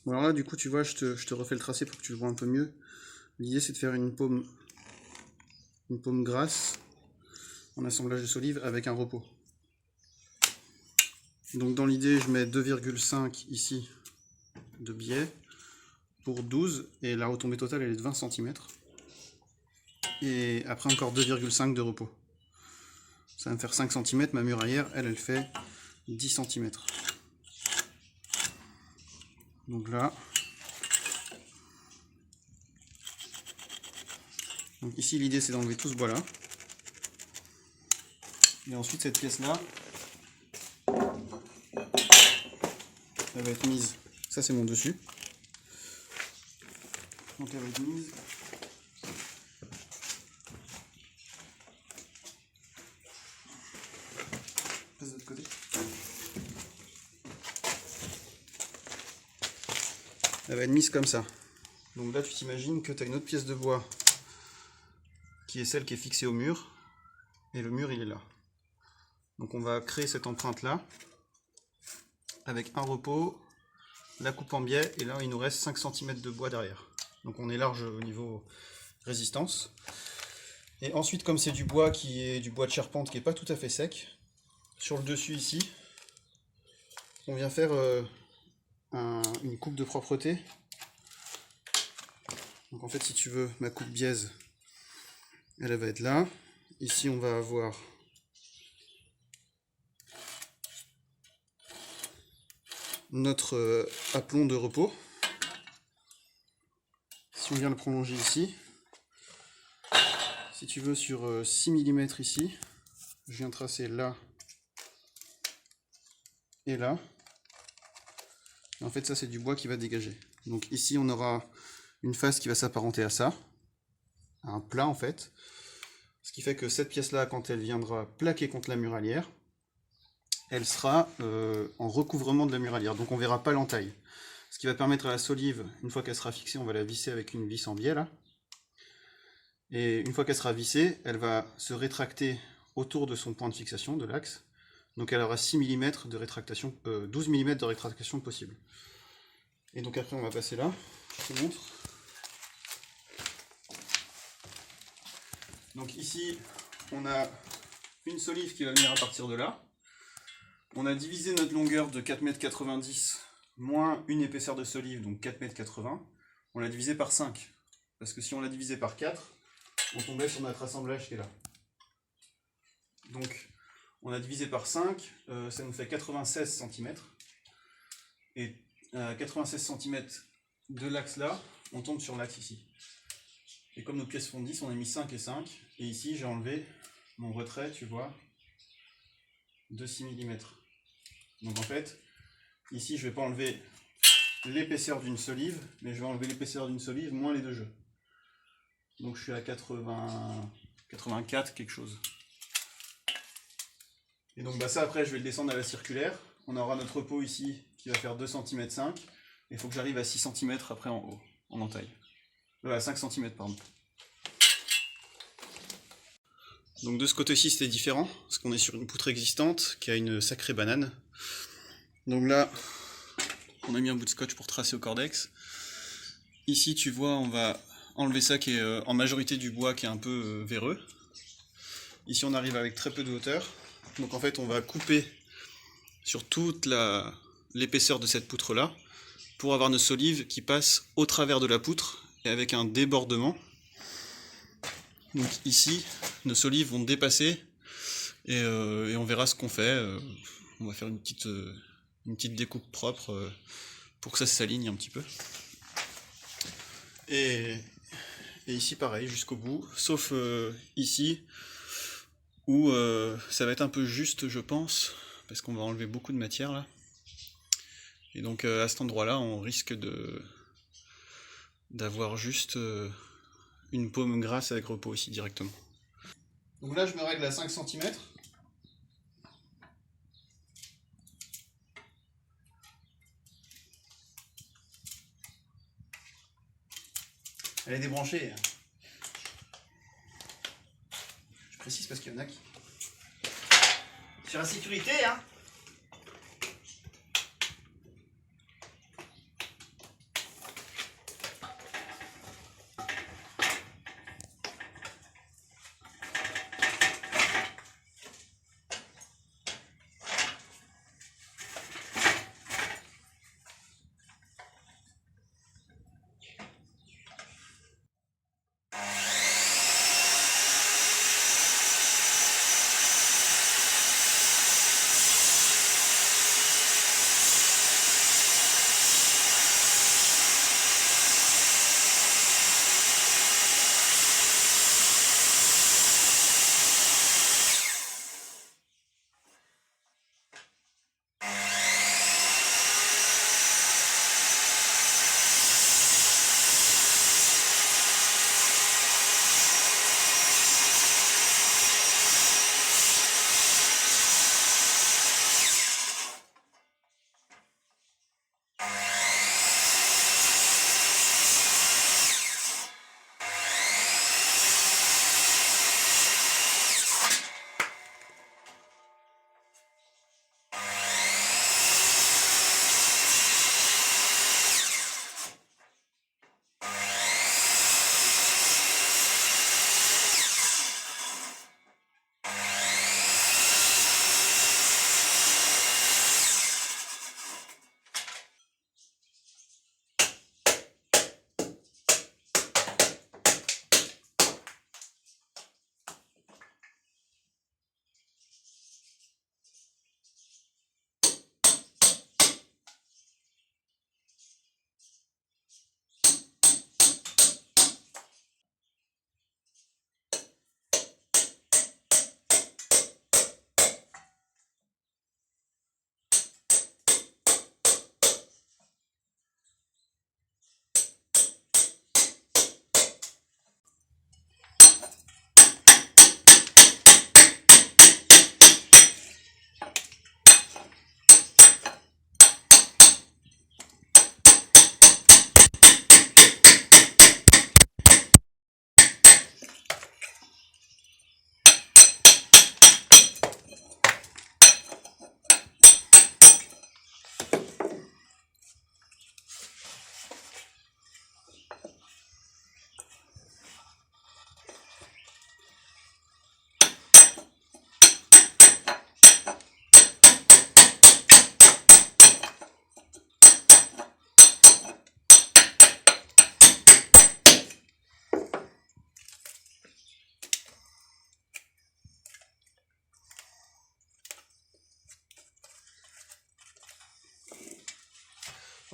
Bon, alors là, du coup, tu vois, je te refais le tracé pour que tu le vois un peu mieux. L'idée, c'est de faire une paume grasse en assemblage de solives avec un repos. Donc dans l'idée, je mets 2,5 ici de biais pour 12 et la retombée totale elle est de 20 cm. Et après encore 2,5 de repos. Ça va me faire 5 cm, ma muraillère elle fait 10 cm. Donc là. Donc ici l'idée c'est d'enlever tout ce bois là. Et ensuite cette pièce là, elle va être mise. Ça c'est mon dessus. Donc elle va être mise. Passe de l'autre côté. Elle va être mise comme ça. Donc là tu t'imagines que tu as une autre pièce de bois qui est celle qui est fixée au mur. Et le mur il est là. Donc on va créer cette empreinte là avec un repos, la coupe en biais et là il nous reste 5 cm de bois derrière. Donc on est large au niveau résistance. Et ensuite comme c'est du bois qui est du bois de charpente qui n'est pas tout à fait sec, sur le dessus ici, on vient faire une coupe de propreté. Donc en fait si tu veux ma coupe biaise, elle va être là. Ici on va avoir notre aplomb de repos. Si on vient le prolonger ici, si tu veux sur 6 mm ici, je viens tracer là et là. Et en fait ça c'est du bois qui va dégager. Donc ici on aura une face qui va s'apparenter à ça, à un plat en fait. Ce qui fait que cette pièce là, quand elle viendra plaquer contre la muralière, elle sera en recouvrement de la muralière. Donc on ne verra pas l'entaille. Ce qui va permettre à la solive, une fois qu'elle sera fixée, on va la visser avec une vis en biais là. Et une fois qu'elle sera vissée, elle va se rétracter autour de son point de fixation, de l'axe. Donc elle aura 6 mm de rétractation, 12 mm de rétractation possible. Et donc après on va passer là, je te montre. Donc ici, on a une solive qui va venir à partir de là. On a divisé notre longueur de 4,90 m moins une épaisseur de solive, donc 4,80 m. On l'a divisé par 5. Parce que si on l'a divisé par 4, on tombait sur notre assemblage qui est là. Donc on a divisé par 5, ça nous fait 96 cm. Et à 96 cm de l'axe là, on tombe sur l'axe ici. Et comme nos pièces font 10, on a mis 5 et 5. Et ici, j'ai enlevé mon retrait, tu vois, de 6 mm. Donc en fait, ici, je ne vais pas enlever l'épaisseur d'une solive, mais je vais enlever l'épaisseur d'une solive moins les deux jeux. Donc je suis à 84 quelque chose. Et donc ça, après, je vais le descendre à la circulaire. On aura notre repos ici qui va faire 2,5 cm. Et il faut que j'arrive à 6 cm après en haut, en entaille. À 5 cm, pardon. Donc de ce côté-ci c'était différent, parce qu'on est sur une poutre existante qui a une sacrée banane. Donc là, on a mis un bout de scotch pour tracer au cordex. Ici tu vois, on va enlever ça qui est en majorité du bois qui est un peu véreux. Ici on arrive avec très peu de hauteur. Donc en fait on va couper sur toute l'épaisseur de cette poutre là, pour avoir nos solives qui passent au travers de la poutre et avec un débordement. Donc ici, nos solives vont dépasser et on verra ce qu'on fait. On va faire une petite découpe propre pour que ça s'aligne un petit peu. Et ici pareil, jusqu'au bout, sauf ici où ça va être un peu juste je pense, parce qu'on va enlever beaucoup de matière là. Et donc à cet endroit là, on risque d'avoir juste une paume grasse avec repos ici directement. Donc là je me règle à 5 cm. Elle est débranchée. Je précise parce qu'il y en a qui... Sur la sécurité, hein.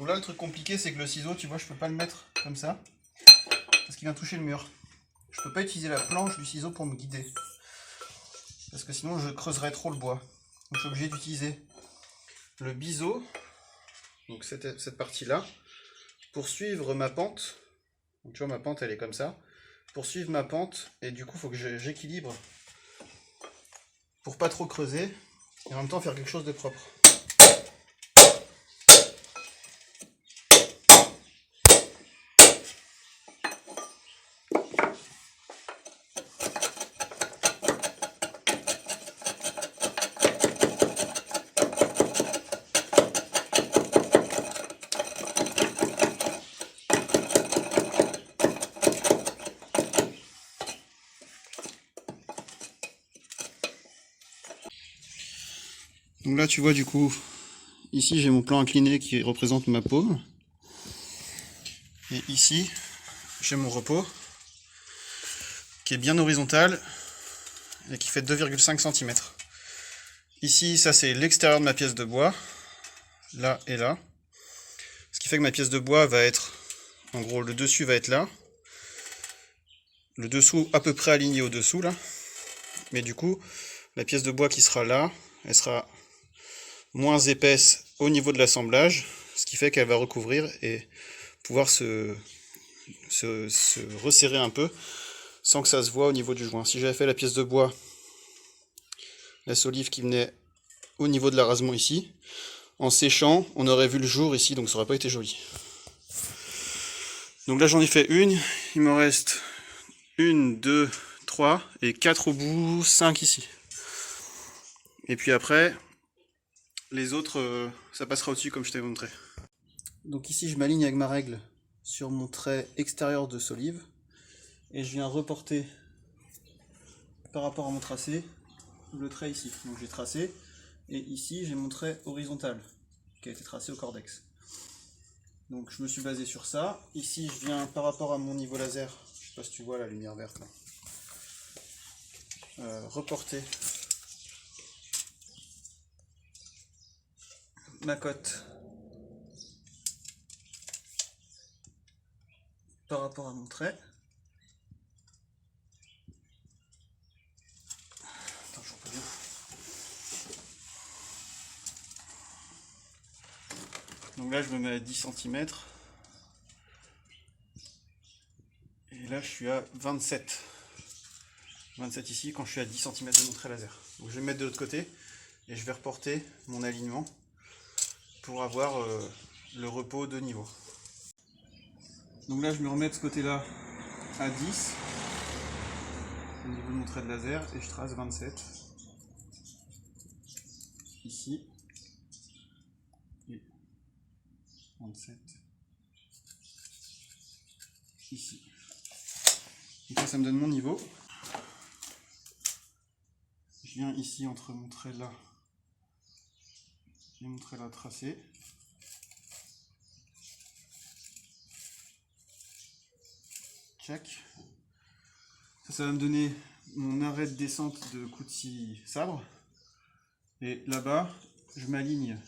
Donc là le truc compliqué c'est que le ciseau, tu vois, je peux pas le mettre comme ça, parce qu'il vient toucher le mur. Je peux pas utiliser la planche du ciseau pour me guider, parce que sinon je creuserais trop le bois. Donc je suis obligé d'utiliser le biseau, donc cette partie-là, pour suivre ma pente. Donc tu vois, ma pente elle est comme ça. Pour suivre ma pente, et du coup il faut que j'équilibre pour pas trop creuser, et en même temps faire quelque chose de propre. Donc là tu vois du coup, ici j'ai mon plan incliné qui représente ma paume. Et ici j'ai mon repos qui est bien horizontal et qui fait 2,5 cm. Ici ça c'est l'extérieur de ma pièce de bois, là et là. Ce qui fait que ma pièce de bois va être, en gros le dessus va être là. Le dessous à peu près aligné au dessous là. Mais du coup la pièce de bois qui sera là, elle sera moins épaisse au niveau de l'assemblage, ce qui fait qu'elle va recouvrir et pouvoir se resserrer un peu sans que ça se voit au niveau du joint. Si j'avais fait la pièce de bois, la solive qui venait au niveau de l'arasement ici, en séchant, on aurait vu le jour ici, donc ça aurait pas été joli. Donc là j'en ai fait une, il me reste 1, 2, 3 et 4 au bout, 5 ici. Et puis après, les autres, ça passera au-dessus comme je t'avais montré. Donc ici je m'aligne avec ma règle sur mon trait extérieur de solive et je viens reporter par rapport à mon tracé le trait ici. Donc j'ai tracé et ici j'ai mon trait horizontal qui a été tracé au cordex. Donc je me suis basé sur ça. Ici je viens par rapport à mon niveau laser, je sais pas si tu vois la lumière verte là, reporter ma cote par rapport à mon trait. Attends, j'en peux bien. Donc là je me mets à 10 cm. Et là je suis à 27. 27 ici quand je suis à 10 cm de mon trait laser. Donc je vais me mettre de l'autre côté et je vais reporter mon alignement pour avoir le repos de niveau. Donc là je me remets de ce côté là à 10 au niveau de mon trait de laser et je trace 27 ici et 27 ici. Et ça me donne mon niveau. Je viens ici entre mon trait là et mon trait là tracé. Check. Ça va me donner mon arrêt de descente de coup de scie sabre. Et là-bas, je m'aligne,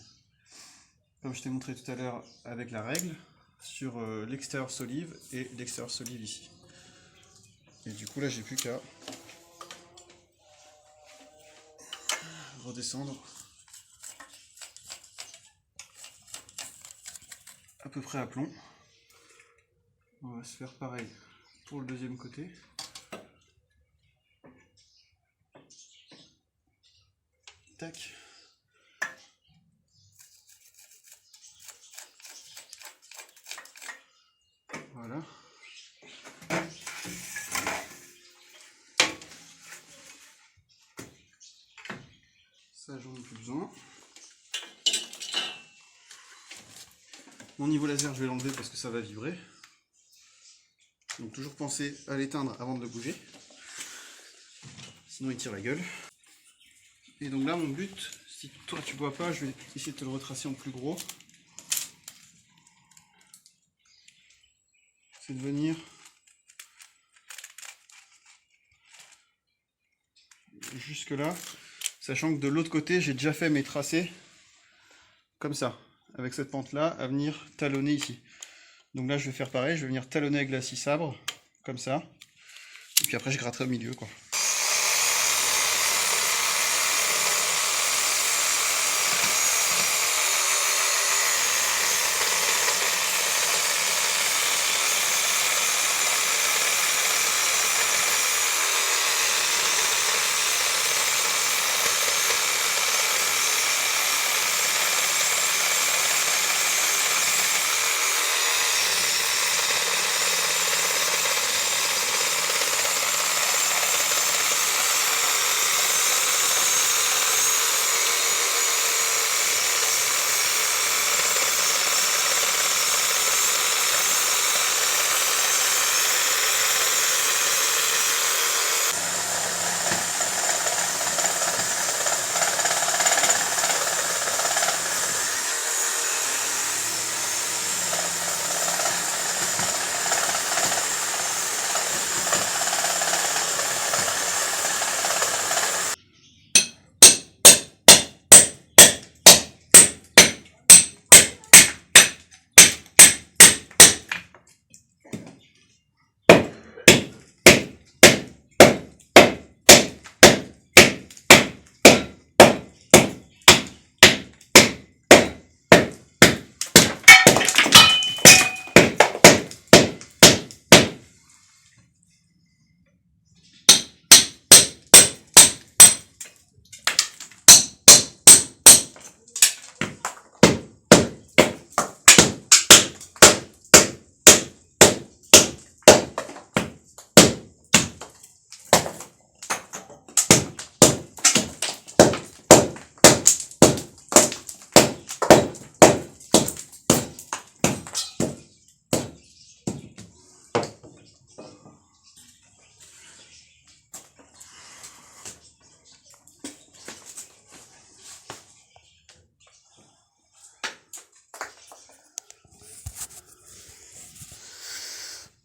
comme je t'ai montré tout à l'heure avec la règle, sur l'extérieur solive et l'extérieur solive ici. Et du coup là j'ai plus qu'à redescendre à peu près à plomb. On va se faire pareil pour le deuxième côté. Tac. Voilà. Ça j'en ai plus besoin. Mon niveau laser je vais l'enlever parce que ça va vibrer. Donc toujours penser à l'éteindre avant de le bouger. Sinon il tire la gueule. Et donc là mon but, si toi tu vois pas, je vais essayer de te le retracer en plus gros. C'est de venir jusque là, sachant que de l'autre côté j'ai déjà fait mes tracés comme ça, avec cette pente-là, à venir talonner ici. Donc là, je vais faire pareil, je vais venir talonner avec la scie sabre, comme ça. Et puis après, je gratterai au milieu, quoi.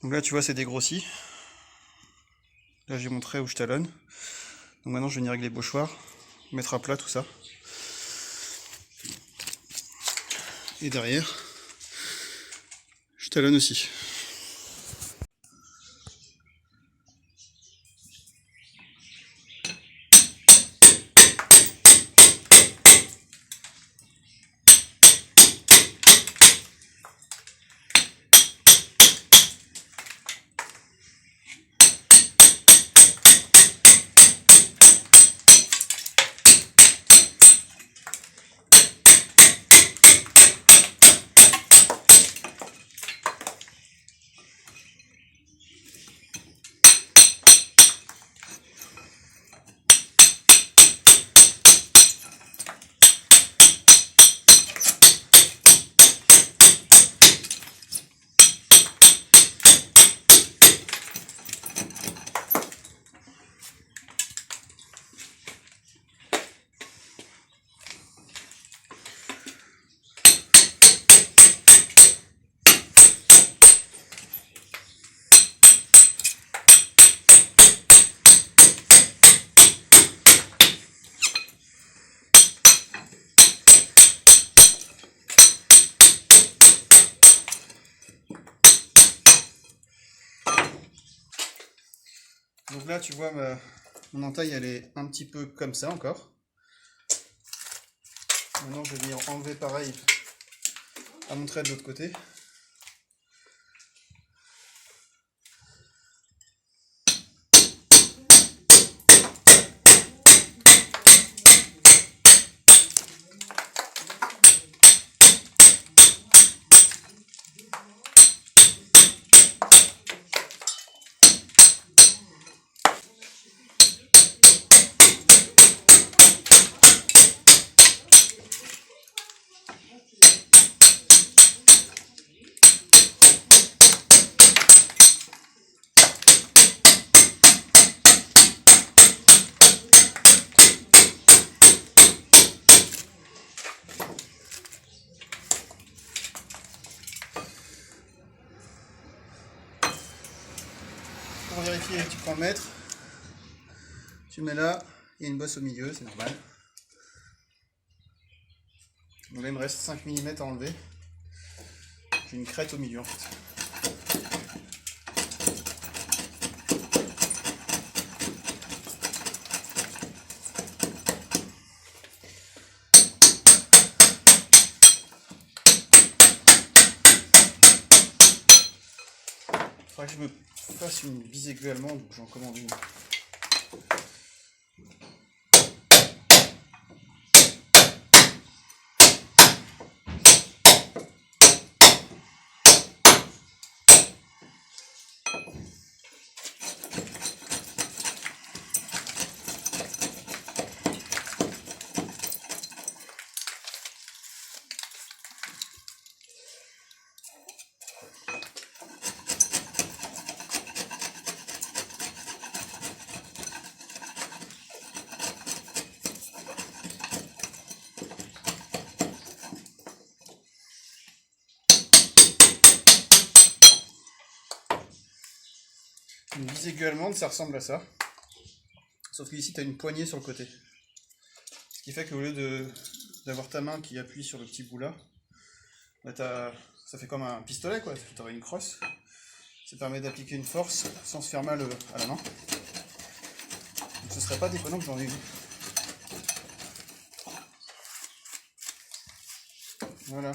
Donc là, tu vois, c'est dégrossi. Là, j'ai montré où je talonne. Donc maintenant, je vais venir avec les pochoirs, mettre à plat tout ça. Et derrière, je talonne aussi. Donc là, tu vois, mon entaille, elle est un petit peu comme ça encore. Maintenant, je vais venir enlever pareil à mon trait de l'autre côté. Pour vérifier, tu prends le mètre, tu mets là, il y a une bosse au milieu, c'est normal. Donc Donc là il me reste 5 mm à enlever. J'ai une crête au milieu en fait. Il faudra que je me fasse une bisaiguë allemande, donc j'en commande une. Une bisaiguë allemande, ça ressemble à ça. Sauf que ici, tu as une poignée sur le côté. Ce qui fait qu'au lieu d'avoir ta main qui appuie sur le petit bout là, bah ça fait comme un pistolet, quoi. Tu aurais une crosse. Ça permet d'appliquer une force sans se faire mal à la main. Donc, ce serait pas déconnant que j'en ai une. Voilà.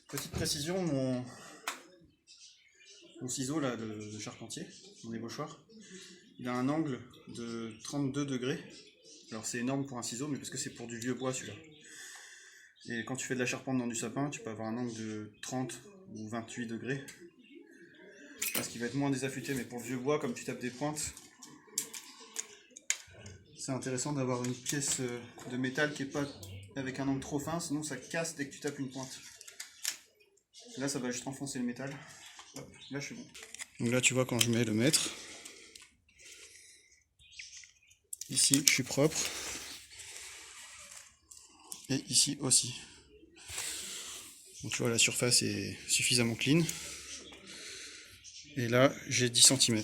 Petite précision, mon ciseau là, de charpentier, mon ébauchoir, il a un angle de 32 degrés. Alors c'est énorme pour un ciseau, mais parce que c'est pour du vieux bois celui-là. Et quand tu fais de la charpente dans du sapin, tu peux avoir un angle de 30 ou 28 degrés. Parce qu'il va être moins désaffûté, mais pour le vieux bois, comme tu tapes des pointes, c'est intéressant d'avoir une pièce de métal qui n'est pas avec un angle trop fin, sinon ça casse dès que tu tapes une pointe. Là ça va juste enfoncer le métal. Hop, là je suis bon. Donc là tu vois, quand je mets le mètre, ici je suis propre, et ici aussi. Donc tu vois, la surface est suffisamment clean. Et là j'ai 10 cm.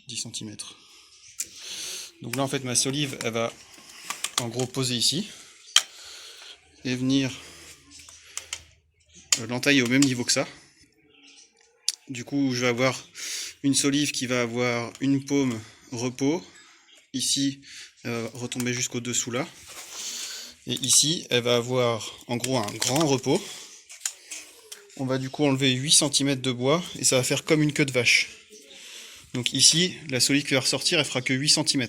10 cm. Donc là en fait ma solive elle va en gros poser ici et venir l'entaille au même niveau que ça. Du coup je vais avoir une solive qui va avoir une paume repos, ici elle va retomber jusqu'au dessous là, et ici elle va avoir en gros un grand repos. On va du coup enlever 8 cm de bois et ça va faire comme une queue de vache. Donc ici la solive qui va ressortir elle fera que 8 cm.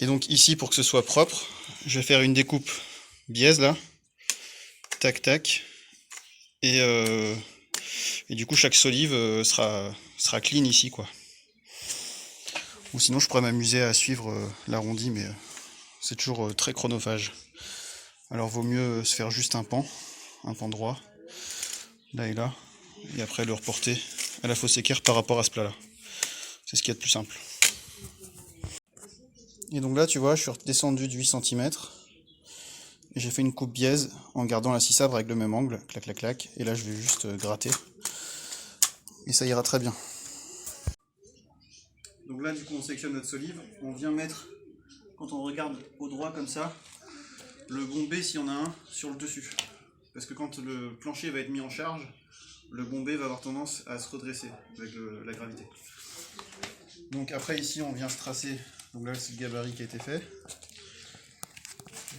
Et donc ici, pour que ce soit propre, je vais faire une découpe biaise là, tac tac, et du coup chaque solive sera clean ici quoi. Ou sinon je pourrais m'amuser à suivre l'arrondi, mais c'est toujours très chronophage. Alors vaut mieux se faire juste un pan droit, là et là, et après le reporter à la fosse équerre par rapport à ce plat là. C'est ce qu'il y a de plus simple. Et donc là tu vois, je suis redescendu de 8 cm. Et j'ai fait une coupe biaise en gardant la scie sabre avec le même angle, clac clac clac, et là je vais juste gratter. Et ça ira très bien. Donc là du coup on sélectionne notre solive, on vient mettre, quand on regarde au droit comme ça, le bombé s'il y en a un sur le dessus. Parce que quand le plancher va être mis en charge, le bombé va avoir tendance à se redresser avec la gravité. Donc après ici on vient se tracer, donc là c'est le gabarit qui a été fait.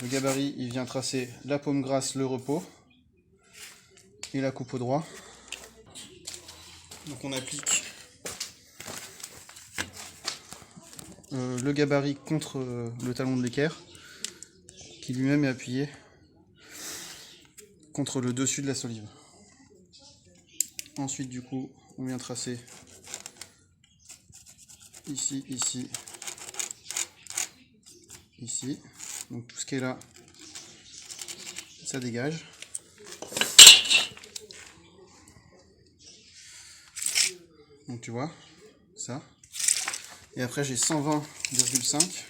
Le gabarit il vient tracer la paume grasse, le repos et la coupe au droit. Donc on applique le gabarit contre le talon de l'équerre qui lui-même est appuyé contre le dessus de la solive. Ensuite du coup on vient tracer ici, ici, ici. Donc tout ce qui est là, ça dégage. Donc tu vois, ça. Et après j'ai 120,5.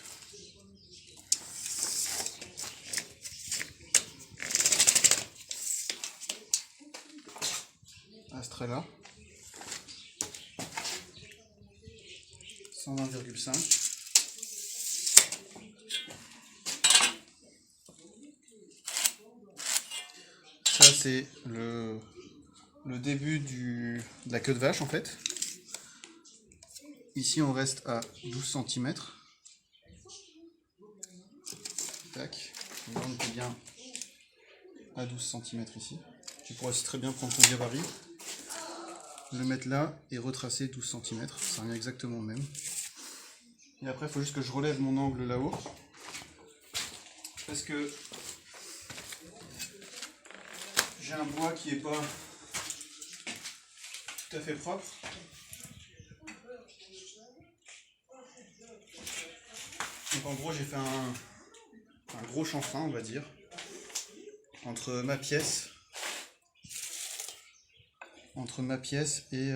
À ce trait là. 120,5. c'est le début de la queue de vache en fait. Ici on reste à 12 cm. Tac. Là on est bien à 12 cm ici. Tu pourras aussi très bien prendre ton gabarit, le mettre là et retracer 12 cm. Ça revient exactement le même. Et après il faut juste que je relève mon angle là-haut. Parce que j'ai un bois qui est pas tout à fait propre. Donc en gros j'ai fait un gros chanfrein, on va dire, entre ma pièce et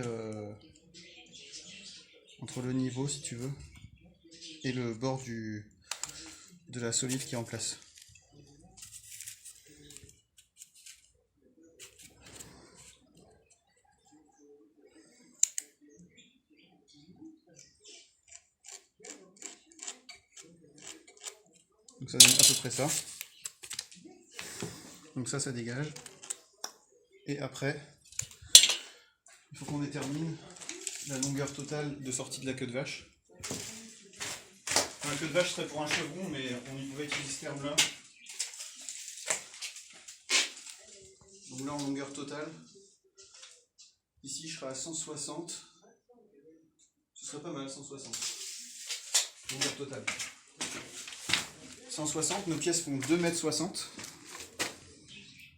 entre le niveau, si tu veux, et le bord de la solive qui est en place. Donc ça donne à peu près ça. Donc ça dégage. Et après, il faut qu'on détermine la longueur totale de sortie de la queue de vache. Enfin, la queue de vache serait pour un chevron, mais on pouvait utiliser ce terme-là. Donc là, en longueur totale, ici je serai à 160. Ce serait pas mal, 160. Longueur totale. 160, nos pièces font 2,60 m.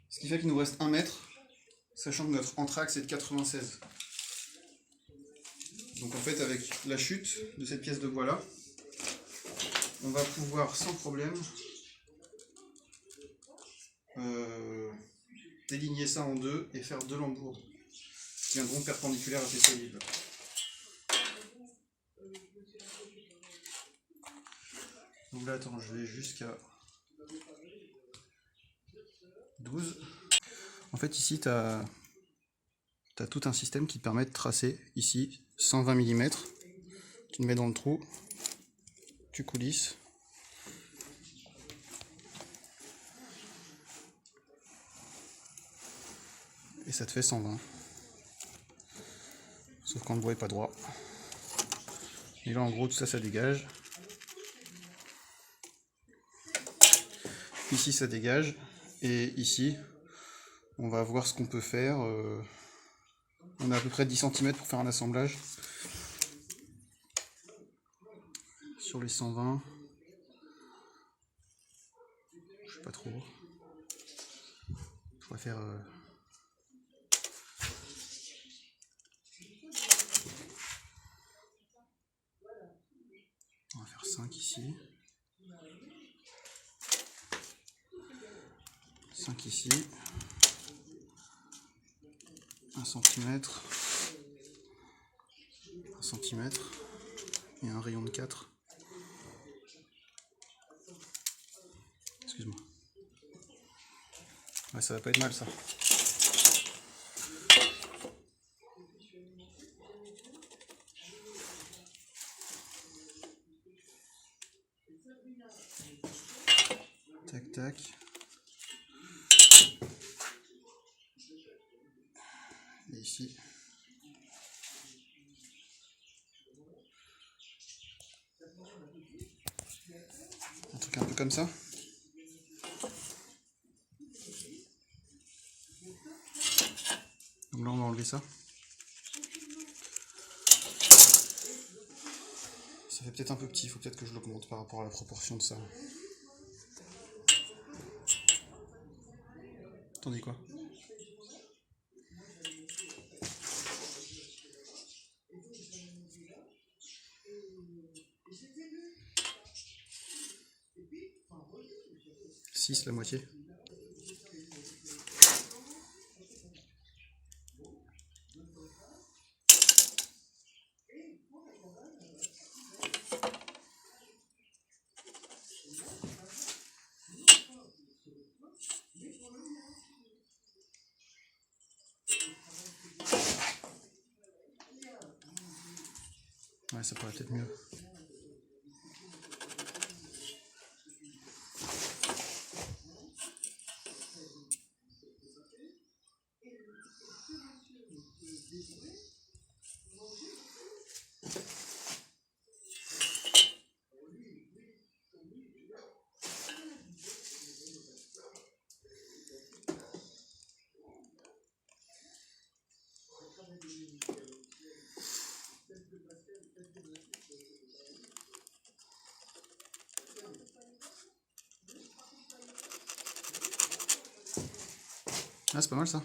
Ce qui fait qu'il nous reste 1 mètre, sachant que notre entraxe est de 96. Donc en fait, avec la chute de cette pièce de bois là, on va pouvoir sans problème déligner ça en deux et faire deux lambourdes qui viendront perpendiculaires à ces solives. Donc là, attends, je vais jusqu'à 12. En fait, ici, tu as tout un système qui te permet de tracer ici 120 mm. Tu le mets dans le trou, tu coulisses. Et ça te fait 120. Sauf quand le bois n'est pas droit. Et là, en gros, tout ça, ça dégage. Ici, ça dégage. Et ici, on va voir ce qu'on peut faire. On a à peu près 10 cm pour faire un assemblage. Sur les 120. Je sais pas trop. Je pourrais faire... On va faire 5 ici. 5 ici. 1 cm. 1 cm. Et un rayon de 4. Excuse-moi. Ouais, ça va pas être mal ça. Tac tac. Et ici. Un truc un peu comme ça. Donc là on va enlever ça. Ça fait peut-être un peu petit, il faut peut-être que je l'augmente par rapport à la proportion de ça. T'en dis quoi? Six, la moitié. Ouais, ça pourrait peut-être mieux. Ah, c'est pas mal ça.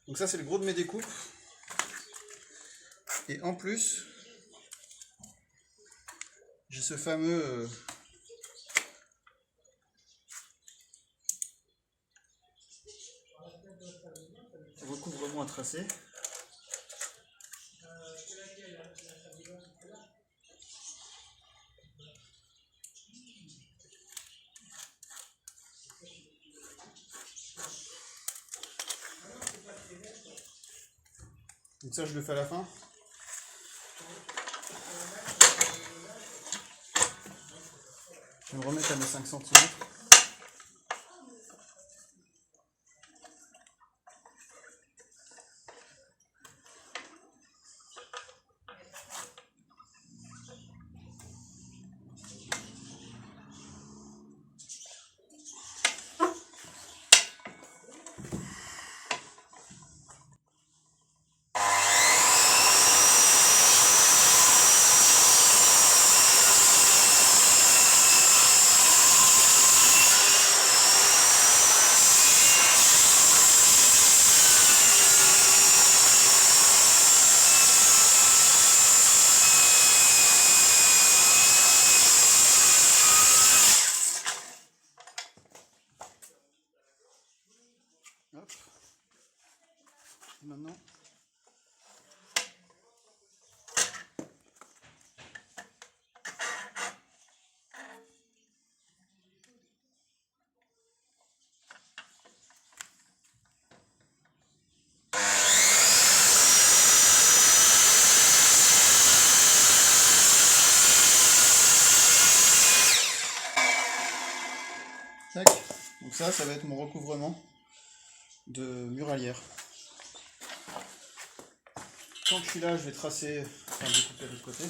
Donc ça c'est le gros de mes découpes. Et en plus, j'ai ce fameux recouvrement à tracer. Donc ça je le fais à la fin. Je vais me remettre à mes 5 cm. Hop. Maintenant, tac. Donc ça va être mon recouvrement de muralière. Tant que je suis là, je vais tracer, enfin découper de l'autre côté.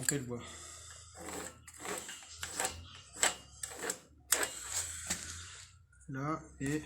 après le bois. Là et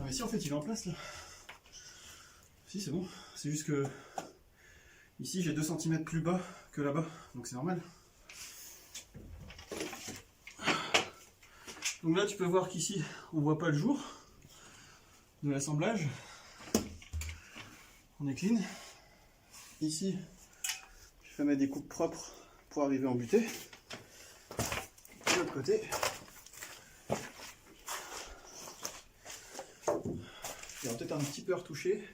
mais si en fait il est en place là. Si c'est bon, c'est juste que ici j'ai 2 cm plus bas que là-bas, donc c'est normal. Donc là tu peux voir qu'ici on voit pas le jour de l'assemblage. On est clean. Ici je vais mettre des coupes propres pour arriver en butée. De l'autre côté. Il y aura peut-être un petit peu retouché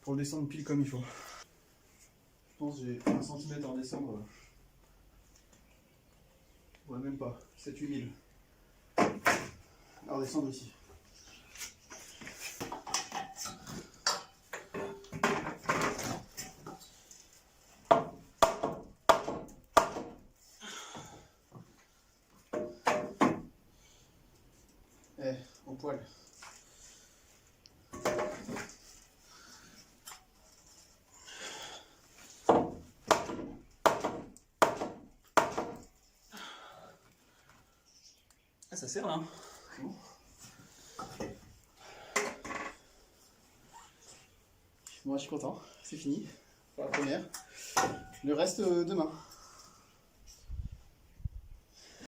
pour le descendre pile comme il faut. Je pense que j'ai 1 cm à redescendre. Ouais, même pas, 7-8 000. À redescendre ici. Au poil. Ah, ça sert là. C'est bon. Moi je suis content, c'est fini pour la première. Le reste demain.